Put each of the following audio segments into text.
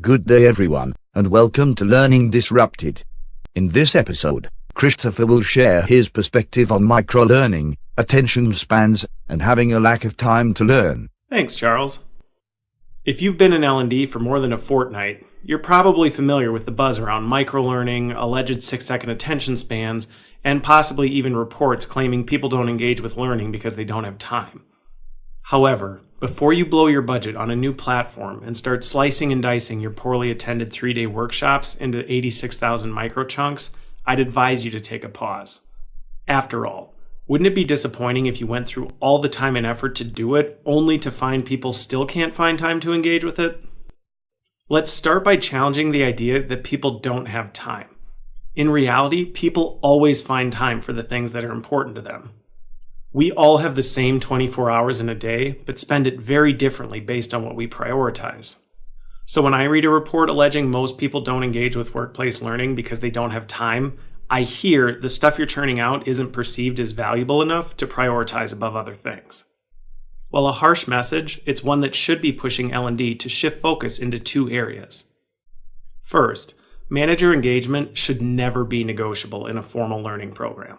Good day everyone, and welcome to Learning Disrupted. In this episode, Christopher will share his perspective on microlearning, attention spans, and having a lack of time to learn. Thanks, Charles. If you've been in L&D for more than a fortnight, you're probably familiar with the buzz around microlearning, alleged 6-second attention spans, and possibly even reports claiming people don't engage with learning because they don't have time. However, before you blow your budget on a new platform and start slicing and dicing your poorly attended 3-day workshops into 86,000 microchunks, I'd advise you to take a pause. After all, wouldn't it be disappointing if you went through all the time and effort to do it only to find people still can't find time to engage with it? Let's start by challenging the idea that people don't have time. In reality, people always find time for the things that are important to them. We all have the same 24 hours in a day, but spend it very differently based on what we prioritize. So when I read a report alleging most people don't engage with workplace learning because they don't have time, I hear the stuff you're churning out isn't perceived as valuable enough to prioritize above other things. While a harsh message, it's one that should be pushing L&D to shift focus into two areas. First, manager engagement should never be negotiable in a formal learning program.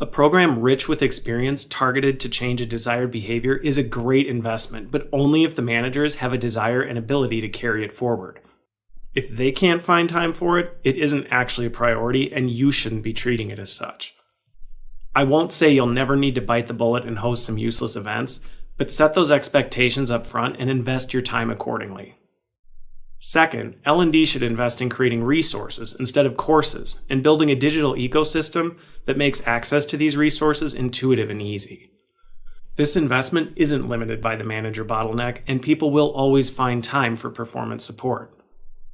A program rich with experience targeted to change a desired behavior is a great investment, but only if the managers have a desire and ability to carry it forward. If they can't find time for it, it isn't actually a priority, and you shouldn't be treating it as such. I won't say you'll never need to bite the bullet and host some useless events, but set those expectations up front and invest your time accordingly. Second, L&D should invest in creating resources instead of courses and building a digital ecosystem that makes access to these resources intuitive and easy. This investment isn't limited by the manager bottleneck, and people will always find time for performance support.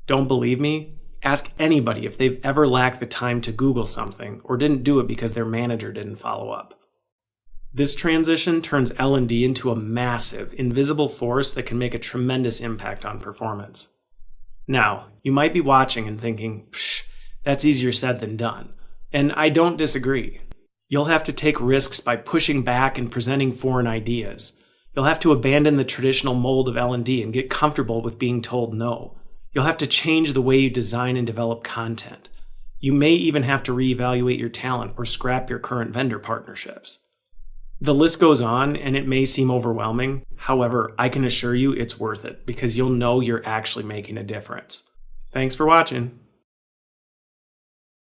Don't believe me? Ask anybody if they've ever lacked the time to Google something or didn't do it because their manager didn't follow up. This transition turns L&D into a massive, invisible force that can make a tremendous impact on performance. Now, you might be watching and thinking, that's easier said than done. And I don't disagree. You'll have to take risks by pushing back and presenting foreign ideas. You'll have to abandon the traditional mold of L&D and get comfortable with being told no. You'll have to change the way you design and develop content. You may even have to reevaluate your talent or scrap your current vendor partnerships. The list goes on, and it may seem overwhelming. However, I can assure you it's worth it because you'll know you're actually making a difference. Thanks for watching.